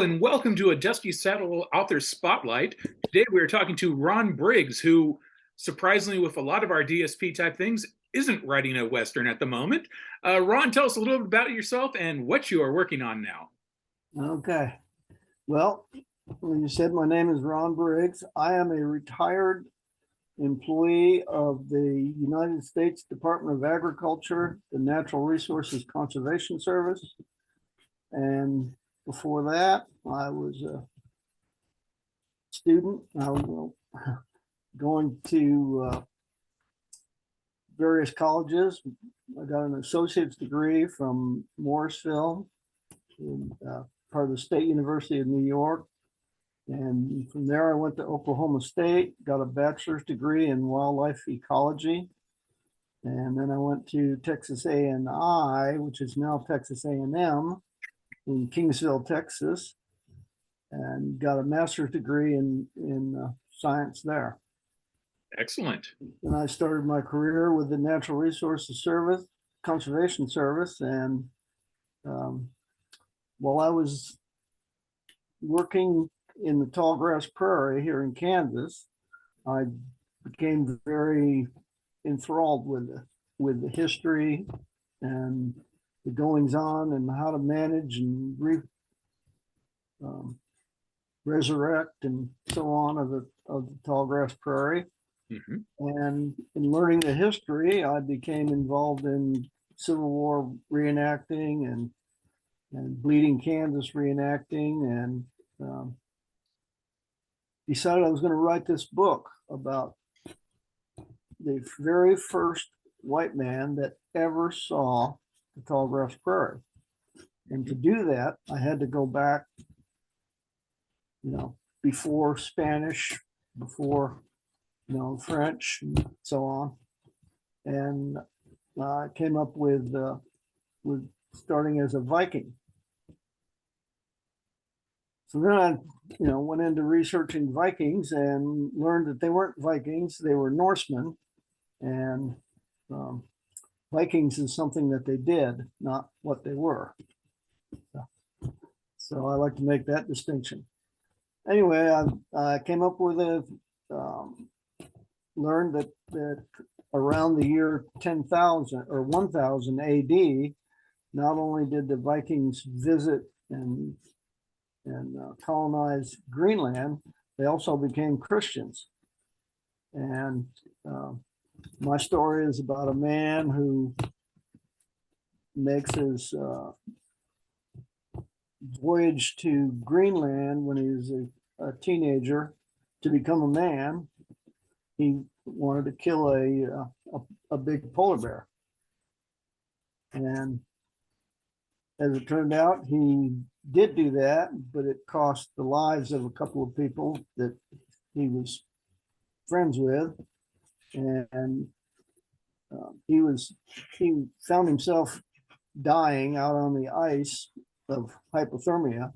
and welcome to a Dusty Saddle Author Spotlight. Today we are talking to Ron Briggs, who, surprisingly, with a lot of our DSP type things, isn't writing a Western at the moment. Ron, tell us a little bit about yourself and what you are working on now. Okay. Well, when you said my name is Ron Briggs, I am a retired employee of the United States Department of Agriculture, the Natural Resources Conservation Service. And before that, I was a student. I was going to various colleges. I got an associate's degree from Morrisville, part of the State University of New York. And from there, I went to Oklahoma State, got a bachelor's degree in wildlife ecology. And then I went to Texas A&I, which is now Texas A&M in Kingsville, Texas, and got a master's degree in science there. Excellent. And I started my career with the Natural Resources Service, Conservation Service. And while I was working in the tallgrass prairie here in Kansas, I became very enthralled with the history and the goings on and how to manage and resurrect and so on of the tallgrass prairie. Mm-hmm. And in learning the history, I became involved in Civil War reenacting and Bleeding Kansas reenacting, and decided I was going to write this book about the very first white man that ever saw the tallgrass prairie. And to do that, I had to go back, before Spanish, before, French and so on. And I came up with starting as a Viking. So then I, went into researching Vikings and learned that they weren't Vikings, they were Norsemen. And Vikings is something that they did, not what they were. So I like to make that distinction. Anyway, I came up with learned that around the year 10,000 or 1000 AD, not only did the Vikings visit and colonize Greenland, they also became Christians. And my story is about a man who makes his voyage to Greenland when he was a teenager to become a man. He wanted to kill a big polar bear. And as it turned out, he did do that, but it cost the lives of a couple of people that he was friends with. And he found himself dying out on the ice of hypothermia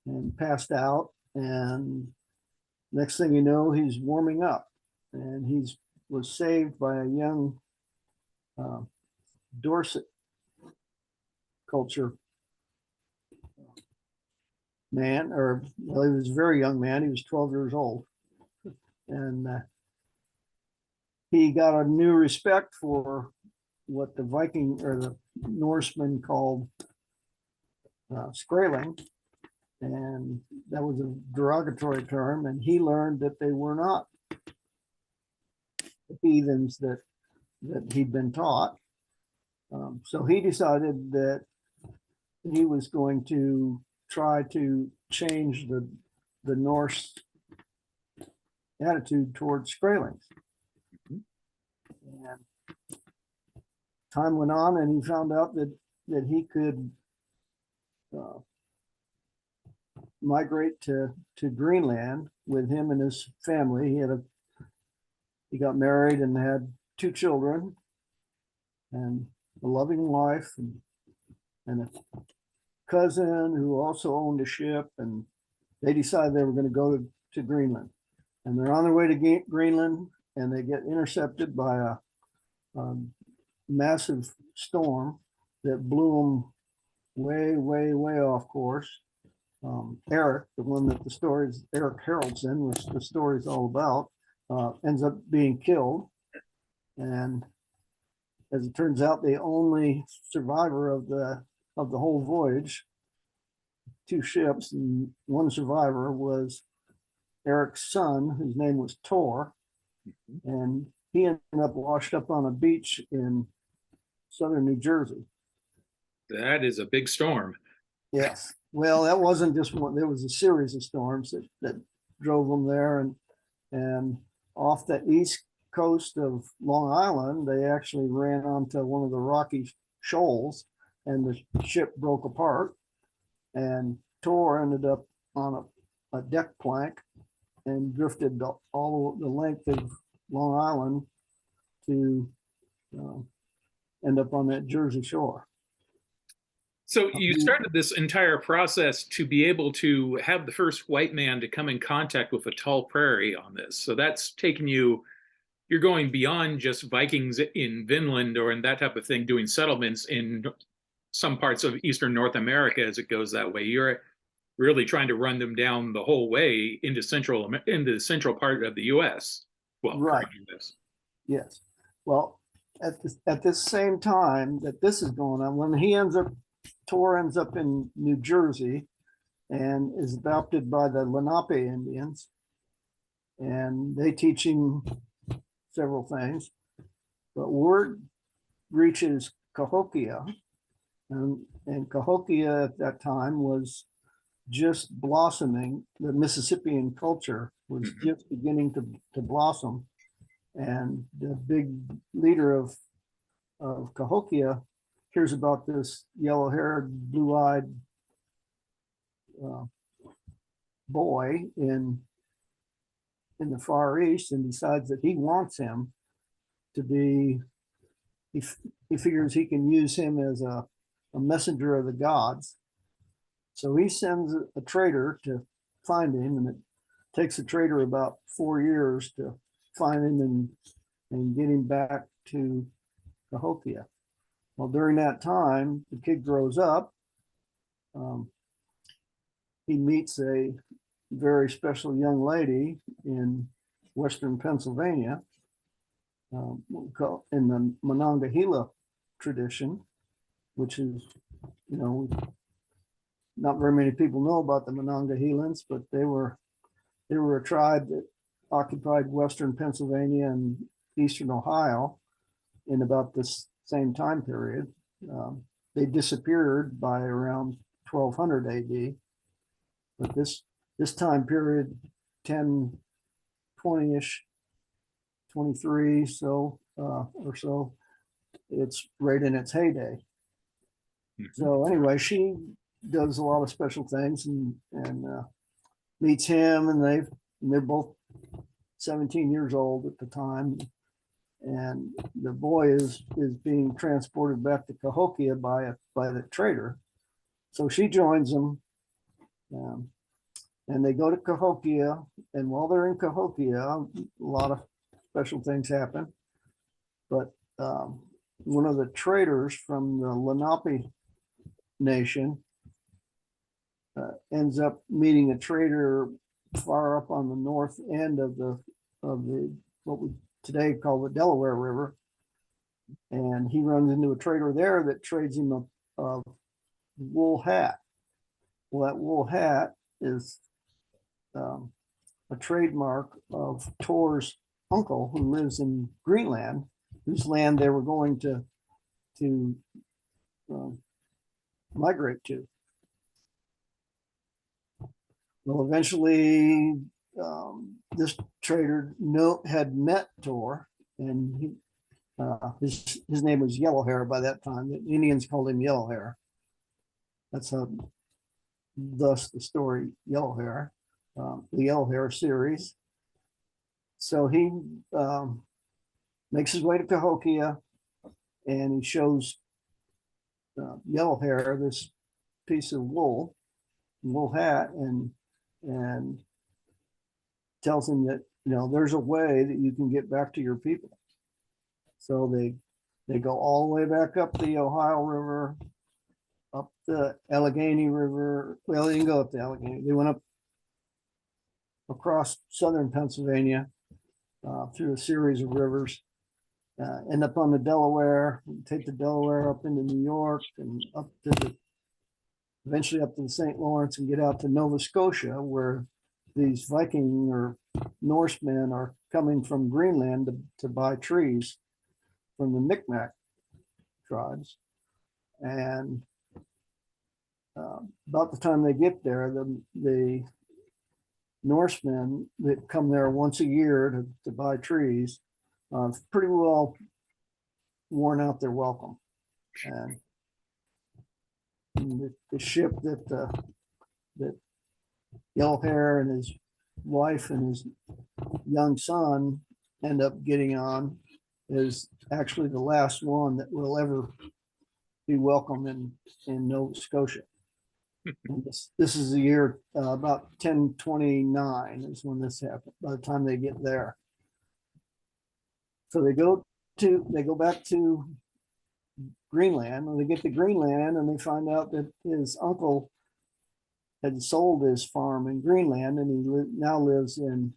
and passed out. And next thing you know, he's warming up, and was saved by a young Dorset culture man, well, he was a very young man. He was 12 years old. And he got a new respect for what the Viking or the Norsemen called Skraeling. And that was a derogatory term. And he learned that they were not the heathens that he'd been taught. So he decided that he was going to try to change the Norse attitude towards Skraelings. And time went on, and he found out that he could migrate to Greenland with him and his family. He got married and had 2 children and a loving wife and a cousin who also owned a ship, and they decided they were going to go to Greenland. And they're on their way to Greenland, and they get intercepted by a massive storm that blew them way, way, way off course. Eric, the one that the stories, Eric Haroldson, which the story is all about, ends up being killed. And as it turns out, the only survivor of the whole voyage, 2 ships, and one survivor was Eric's son, whose name was Tor, and he ended up washed up on a beach in southern New Jersey. That is a big storm. Yes. Well, that wasn't just one. There was a series of storms that drove them there, and off the east coast of Long Island, they actually ran onto one of the rocky shoals, and the ship broke apart, and Tor ended up on a deck plank and drifted all the length of Long Island to end up on that Jersey shore. So you started this entire process to be able to have the first white man to come in contact with a tall prairie on this. So that's taken you, you're going beyond just Vikings in Vinland or in that type of thing, doing settlements in some parts of Eastern North America as it goes that way. You're really trying to run them down the whole way into the central part of the U.S. Well, right. Yes. Well, at this same time that this is going on, when Tor ends up in New Jersey and is adopted by the Lenape Indians, and they teach him several things, but word reaches Cahokia, and Cahokia at that time was just blossoming. The Mississippian culture was just beginning to blossom, and the big leader of Cahokia hears about this yellow-haired, blue-eyed boy in the Far East, and decides that he wants him to be. He figures he can use him as a messenger of the gods. So he sends a trader to find him, and it takes the trader about 4 years to find him and get him back to Cahokia. Well, during that time, the kid grows up. He meets a very special young lady in Western Pennsylvania, in the Monongahela tradition, which is, not very many people know about the Monongahelans, but they were a tribe that occupied Western Pennsylvania and Eastern Ohio in about this same time period. They disappeared by around 1200 AD, but this time period, 1020-ish, 23 or so, it's right in its heyday. So anyway, she does a lot of special things and meets him, and they're both 17 years old at the time, and the boy is being transported back to Cahokia by the trader. So she joins them, and they go to Cahokia, and while they're in Cahokia, a lot of special things happen. But one of the traders from the Lenape Nation ends up meeting a trader far up on the north end of the what we today call the Delaware River, and he runs into a trader there that trades him a wool hat. Well, that wool hat is a trademark of Tor's uncle, who lives in Greenland, whose land they were going to migrate to. Well, eventually, this trader had met Tor, and his name was Yellowhair by that time. The Indians called him Yellowhair. That's thus the story Yellowhair, the Yellowhair series. So he makes his way to Cahokia, and he shows Yellowhair this piece of wool hat, and tells him that there's a way that you can get back to your people. So they go all the way back up the Ohio River, up the Allegheny River. Well, they didn't go up the Allegheny. They went up across southern Pennsylvania through a series of rivers, end up on the Delaware, take the Delaware up into New York and up to eventually up to the St. Lawrence and get out to Nova Scotia, where these Viking or Norsemen are coming from Greenland to buy trees from the Micmac tribes. And about the time they get there, the Norsemen that come there once a year to buy trees, pretty well worn out their welcome. And the ship that Yellow Hair and his wife and his young son end up getting on is actually the last one that will ever be welcome in Nova Scotia. And this is the year about 1029 is when this happened, by the time they get there. So they go back to Greenland. When they get to Greenland and they find out that his uncle had sold his farm in Greenland and he now lives in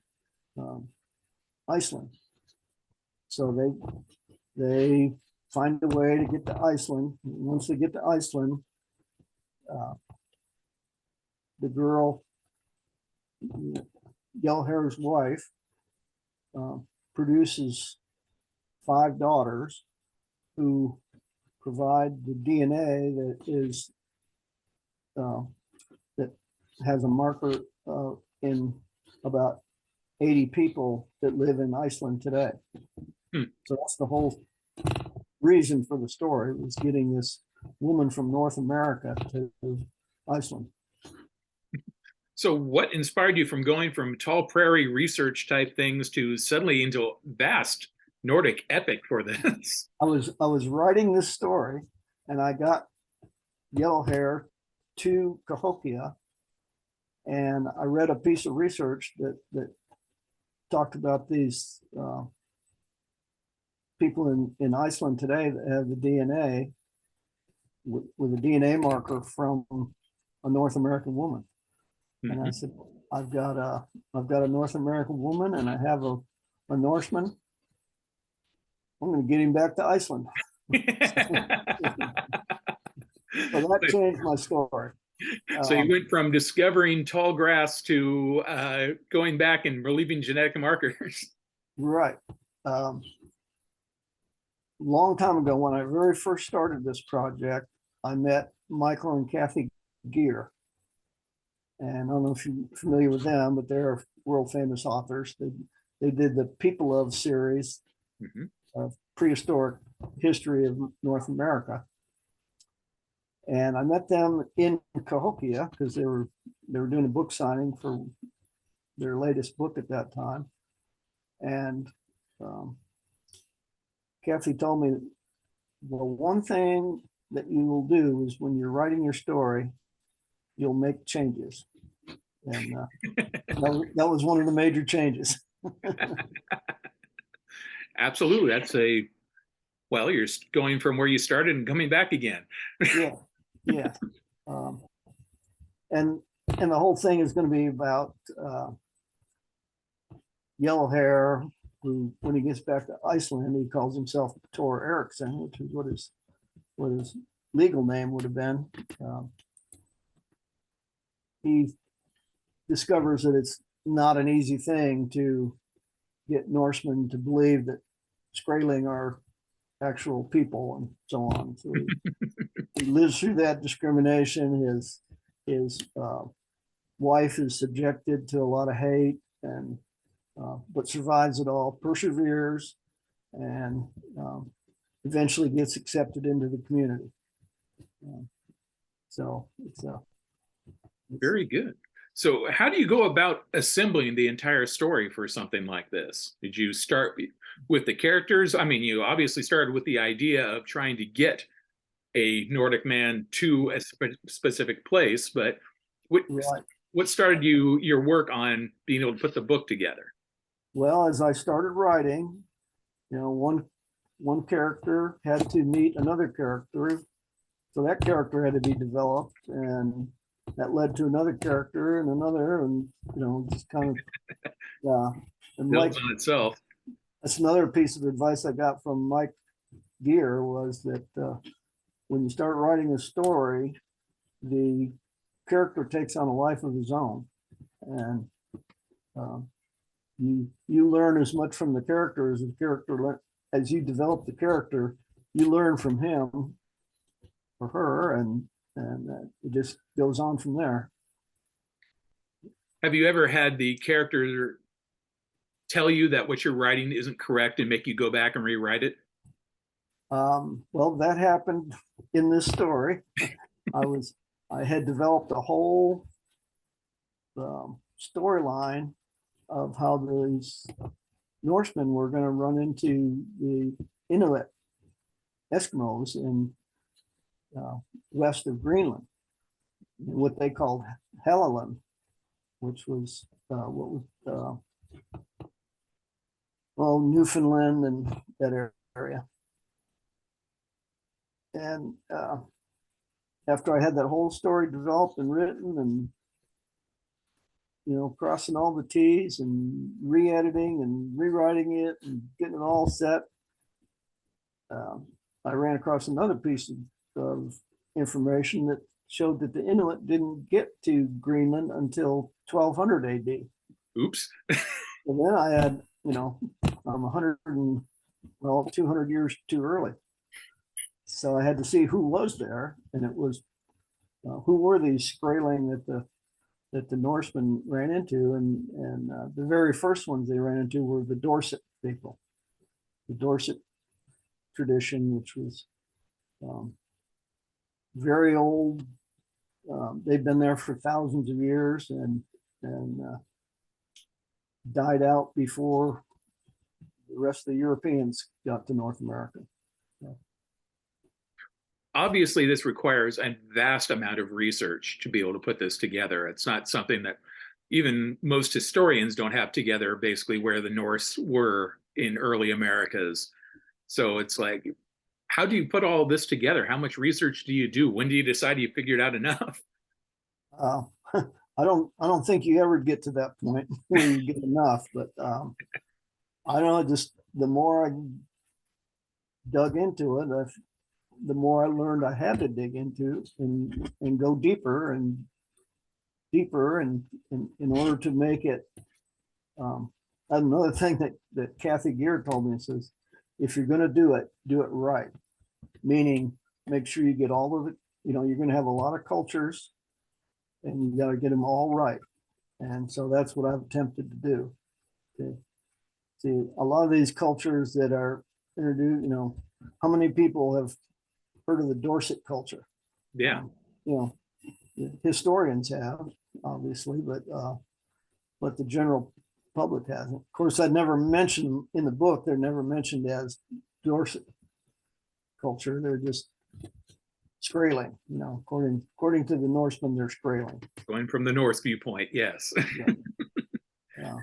Iceland. So they find a way to get to Iceland. Once they get to Iceland, the girl, Yellow Hair's wife, produces 5 daughters who provide the DNA that has a marker in about 80 people that live in Iceland today. So that's the whole reason for the story, was getting this woman from North America to Iceland. So what inspired you from going from tall prairie research type things to suddenly into a vast Nordic epic for this? I was writing this story and I got Yellow Hair to Cahokia, and I read a piece of research that talked about these people in Iceland today that have the DNA with a DNA marker from a North American woman. And I said, I've got a North American woman and I have a Norseman. I'm going to get him back to Iceland. So that changed my story. So you went from discovering tall grass to going back and relieving genetic markers. Right. Long time ago, when I very first started this project, I met Michael and Kathy Gear. And I don't know if you're familiar with them, but they're world famous authors. They did the People of series of prehistoric history of North America. And I met them in Cahokia because they were doing a book signing for their latest book at that time. And Kathy told me, well, one thing that you will do is when you're writing your story, you'll make changes. And that was one of the major changes. Absolutely. That's well, you're going from where you started and coming back again. Yeah. And the whole thing is going to be about Yellow Hair, who, when he gets back to Iceland, he calls himself Tor Eriksson, which is what his legal name would have been. He discovers that it's not an easy thing to get Norsemen to believe that Skraeling are actual people and so on. So he lives through that discrimination. His wife is subjected to a lot of hate, and but survives it all, perseveres, and eventually gets accepted into the community. So it's very good. So how do you go about assembling the entire story for something like this? Did you start with the characters? I mean, you obviously started with the idea of trying to get a Nordic man to a specific place, but what started your work on being able to put the book together? Well, as I started writing, one character had to meet another character. so that character had to be developed, and that led to another character and another, and just kind of and Mike, Builds on itself. that's another piece of advice I got from Mike Gear, was that when you start writing a story, the character takes on a life of his own, and you learn as much from the character as the character. As you develop the character, you learn from him or her, and it just goes on from there. Have you ever had the character tell you that what you're writing isn't correct and make you go back and rewrite it? Well, that happened in this story. I had developed a whole storyline of how these Norsemen were going to run into the Inuit Eskimos in west of Greenland, what they called Helluland, which was Newfoundland and that area. And after I had that whole story developed and written, and crossing all the T's and re-editing and rewriting it and getting it all set, I ran across another piece of information that showed that the Inuit didn't get to Greenland until 1200 AD. Oops. And then I had, I'm 200 years too early. So I had to see who was there, and it was who were these Skraeling that the Norsemen ran into, and the very first ones they ran into were the Dorset people, the Dorset tradition, which was very old. They've been there for thousands of years, and died out before the rest of the Europeans got to North America. Obviously, this requires a vast amount of research to be able to put this together. It's not something that even most historians don't have together, basically where the Norse were in early Americas. So it's like, how do you put all this together? How much research do you do? When do you decide you figured out enough? I don't think you ever get to that point where you get enough, but I don't know, just the more I dug into it, the more I learned I had to dig into and go deeper and deeper, and in order to make it. Another thing that Kathy Gear told me, says, if you're going to do it right, meaning make sure you get all of it. You're going to have a lot of cultures, and you got to get them all right. And so that's what I've attempted to do. To see a lot of these cultures that are introduced, how many people have heard of the Dorset culture? Yeah. Historians have, obviously, but the general public hasn't. Of course, I'd never mentioned in the book, they're never mentioned as Dorset culture. They're just Skraeling, according to the Norsemen, they're Skraeling. Going from the Norse viewpoint, yes. Yeah.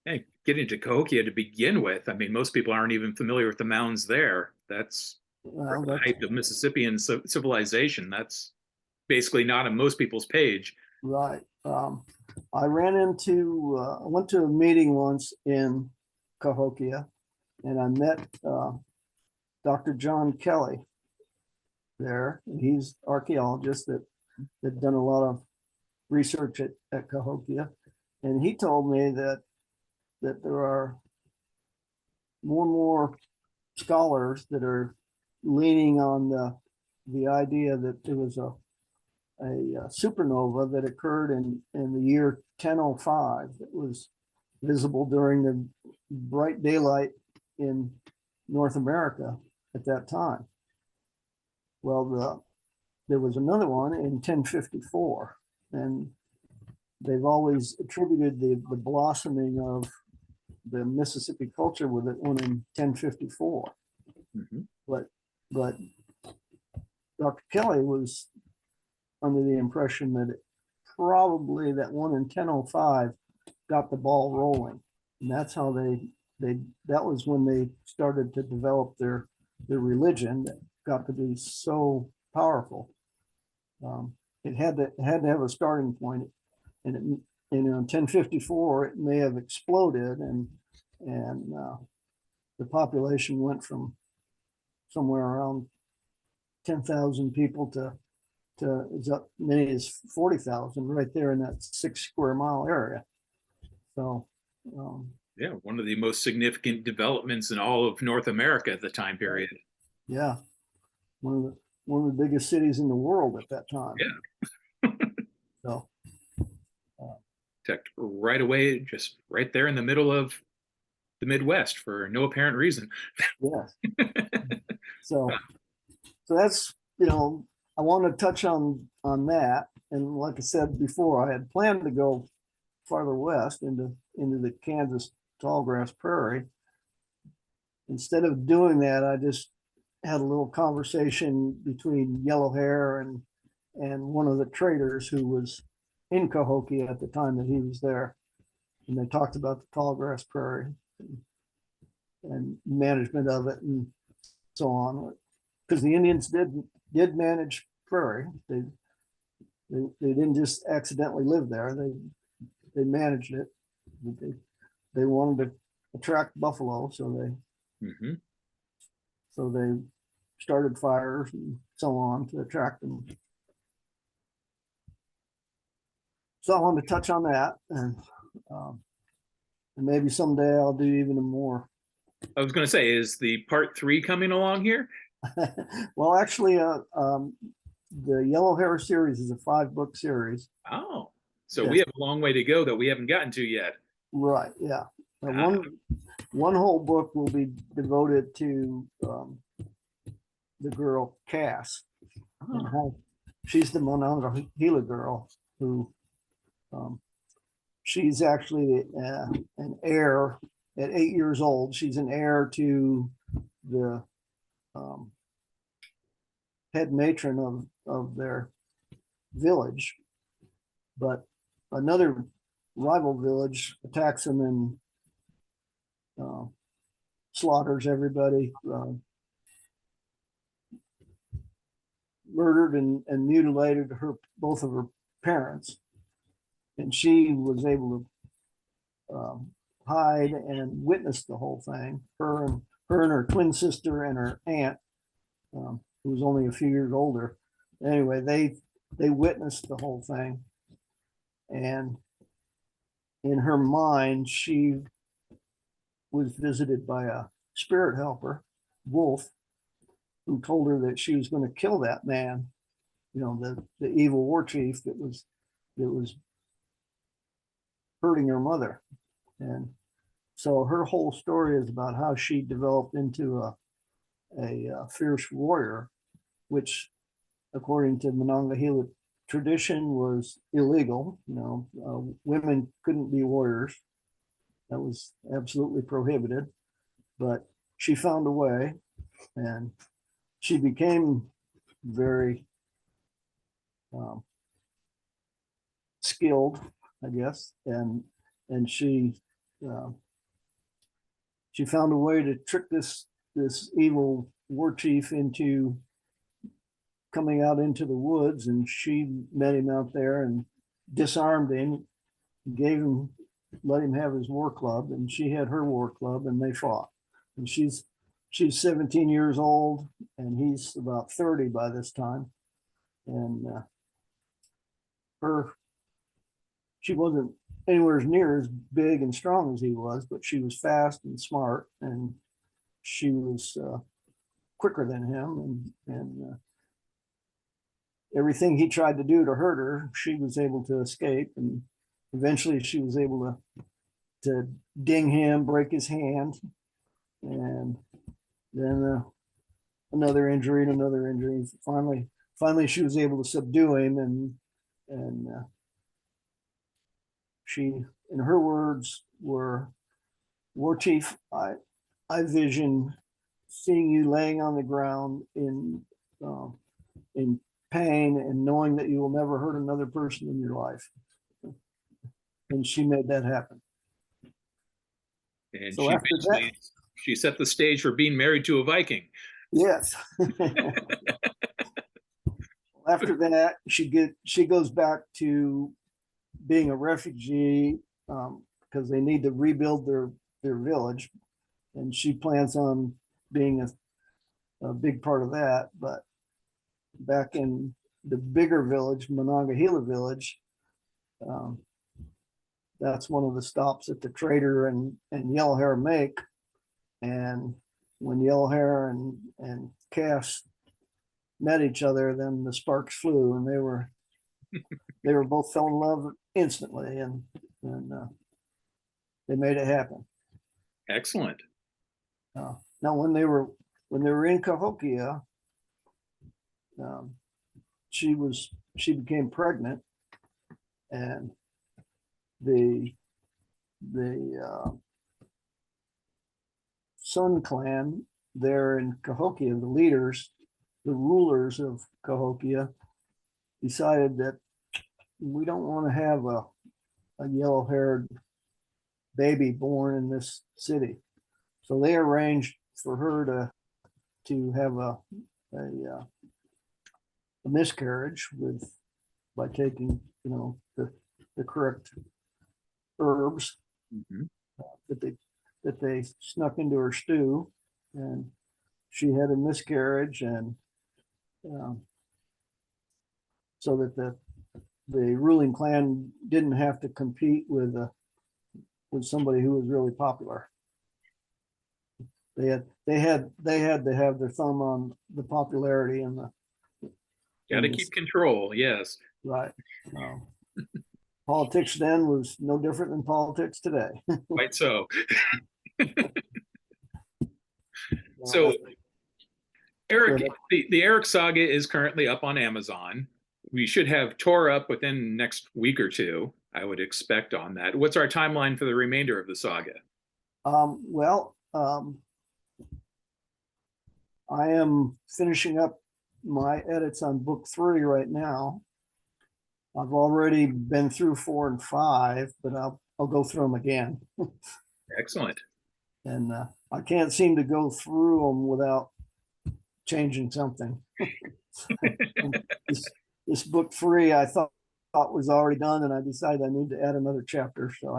Hey, getting to Cahokia to begin with, I mean, most people aren't even familiar with the mounds there. That's the height of Mississippian civilization. That's basically not on most people's page. Right. I went to a meeting once in Cahokia, and I met Dr. John Kelly there. He's an archaeologist that done a lot of research at Cahokia. And he told me that there are more and more scholars that are leaning on the idea that there was a supernova that occurred in the year 1005 that was visible during the bright daylight in North America at that time. Well, there was another one in 1054, and they've always attributed the blossoming of the Mississippi culture with it one in 1054. Mm-hmm. But Dr. Kelly was under the impression that probably that one in 1005 got the ball rolling, and that's how that was when they started to develop their religion that got to be so powerful. it had to have a starting point, and in 1054 it may have exploded, and the population went from somewhere around 10,000 people to as many as 40,000 right there in that 6 square mile area. So yeah, one of the most significant developments in all of North America at the time period. yeah, one of the biggest cities in the world at that time. Yeah. So Tucked right away, just right there in the middle of the Midwest for no apparent reason. yeah. So that's, I want to touch on that. And like I said before, I had planned to go farther west into the Kansas tallgrass prairie. Instead of doing that, I just had a little conversation between Yellow Hair and one of the traders who was in Cahokia at the time that he was there. And they talked about the tallgrass prairie and management of it and so on. Because the Indians did manage prairie. They didn't just accidentally live there. They managed it. They wanted to attract buffalo, so they started fires and so on to attract them. So I wanted to touch on that, and maybe someday I'll do even more. I was going to say, is the part 3 coming along here? Well, actually, the Yellow Hair series is a 5-book series. Oh, so yes. We have a long way to go that we haven't gotten to yet. Right. Yeah. One whole book will be devoted to the girl Cass, and how she's the Monongahela girl who she's actually an heir at 8 years old. She's an heir to the head matron of their village, but another rival village attacks them and slaughters everybody, murdered and mutilated both of her parents, and she was able to hide and witness the whole thing. Her and her twin sister and her aunt, who was only a few years older. Anyway, they witnessed the whole thing, and in her mind, she was visited by a spirit helper, Wolf, who told her that she was going to kill that man, the evil war chief that was hurting her mother. And so her whole story is about how she developed into a fierce warrior, which, according to Monongahela tradition, was illegal. Women couldn't be warriors. That was absolutely prohibited. But she found a way, and she became very skilled, I guess, and she found a way to trick this evil war chief into coming out into the woods, and she met him out there and disarmed him, let him have his war club, and she had her war club, and they fought. And she's 17 years old, and he's about 30 by this time. And she wasn't anywhere near as big and strong as he was, but she was fast and smart, and she was quicker than him, and everything he tried to do to hurt her, she was able to escape, and eventually she was able to ding him, break his hand, and then another injury and another injury. Finally she was able to subdue him, and she, in her words, were, "War Chief, I vision seeing you laying on the ground in pain and knowing that you will never hurt another person in your life." And she made that happen. And so she set the stage for being married to a Viking. Yes. after that, she goes back to being a refugee because they need to rebuild their village, and she plans on being a big part of that. But back in the bigger village, Monongahela Village, that's one of the stops that the trader and Yellowhair make. And when Yellowhair and Cass met each other, then the sparks flew, and they were both fell in love instantly, and they made it happen. Excellent. Now, when they were in Cahokia, she became pregnant, and the Sun clan there in Cahokia, the rulers of Cahokia, decided that we don't want to have a yellow-haired baby born in this city. So they arranged for her to have a miscarriage by taking, the correct herbs that they snuck into her stew, and she had a miscarriage, and so that the ruling clan didn't have to compete with somebody who was really popular. They had to have their thumb on the popularity and Got to keep control. Yes. Right. Politics then was no different than politics today. Quite so. So, Eric, the Eric saga is currently up on Amazon. We should have Tor up within next week or two, I would expect on that. What's our timeline for the remainder of the saga? I am finishing up my edits on book 3 right now. I've already been through 4 and 5, but I'll go through them again. Excellent. And I can't seem to go through them without changing something. This book 3 I thought was already done, and I decided I need to add another chapter. So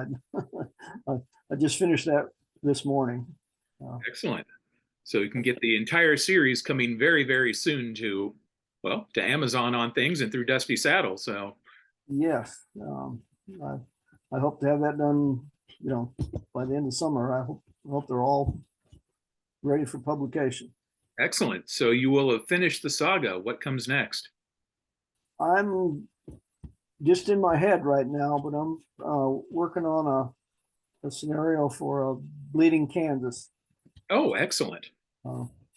I just finished that this morning. Excellent. So you can get the entire series coming very, very soon to Amazon on things and through Dusty Saddle. So yes, I hope to have that done, by the end of summer. I hope they're all ready for publication. Excellent. So you will have finished the saga. What comes next? I'm just in my head right now, but I'm working on a scenario for a Bleeding Kansas. Oh, excellent.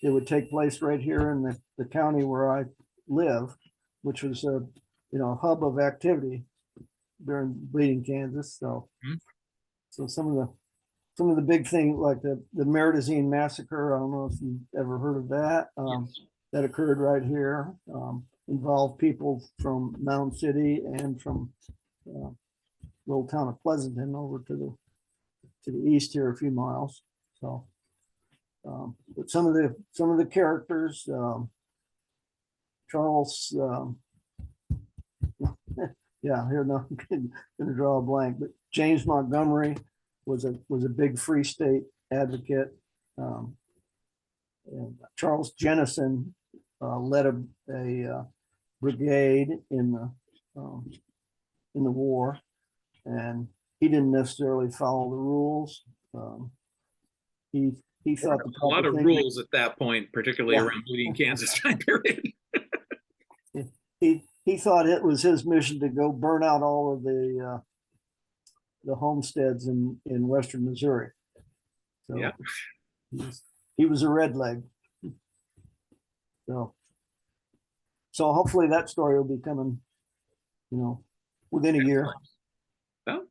It would take place right here in the county where I live, which was a hub of activity during Bleeding Kansas. So, so some of the big things, like the Meridazine massacre. I don't know if you've ever heard of that. Yes. That occurred right here. Involved people from Mound City and from the little town of Pleasanton over to the east here a few miles. So, but some of the characters, Charles, here now I'm gonna draw a blank, but James Montgomery was a big Free State advocate. And Charles Jennison led a brigade in the war, and he didn't necessarily follow the rules. He thought a lot of rules at that point, particularly around Bleeding Kansas time period. He thought it was his mission to go burn out all of the homesteads in western Missouri. So yeah, he was a redleg. So hopefully that story will be coming, within a year. Well,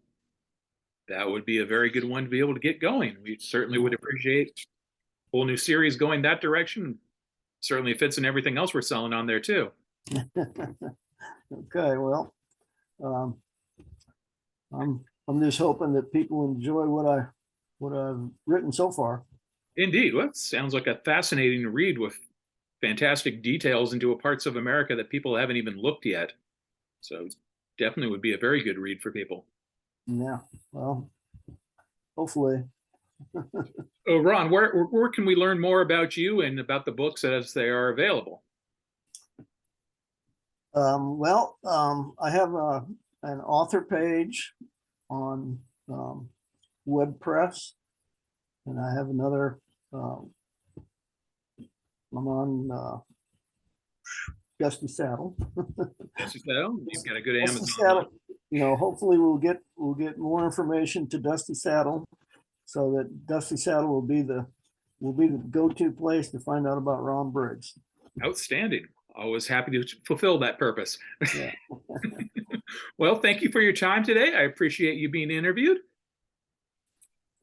that would be a very good one to be able to get going. We certainly would appreciate a whole new series going that direction. Certainly fits in everything else we're selling on there too. Okay, well, I'm just hoping that people enjoy what I've written so far. Indeed. Well, it sounds like a fascinating read with fantastic details into parts of America that people haven't even looked yet. So definitely would be a very good read for people. Yeah, well, hopefully. Oh, Ron, where can we learn more about you and about the books as they are available? I have an author page on WordPress, and I have another. I'm on Dusty Saddle. Yes, so you've got a good Dusty Amazon. Saddle. Hopefully we'll get more information to Dusty Saddle, so that Dusty Saddle will be the go-to place to find out about Ron Briggs. Outstanding. Always happy to fulfill that purpose. Yeah. Well, thank you for your time today. I appreciate you being interviewed.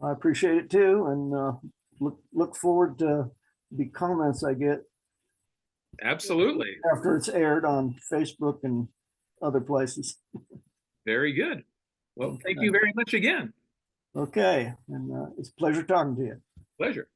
I appreciate it too, and look forward to the comments I get Absolutely. after it's aired on Facebook and other places. Very good. Well, thank you very much again. Okay, and it's a pleasure talking to you. Pleasure.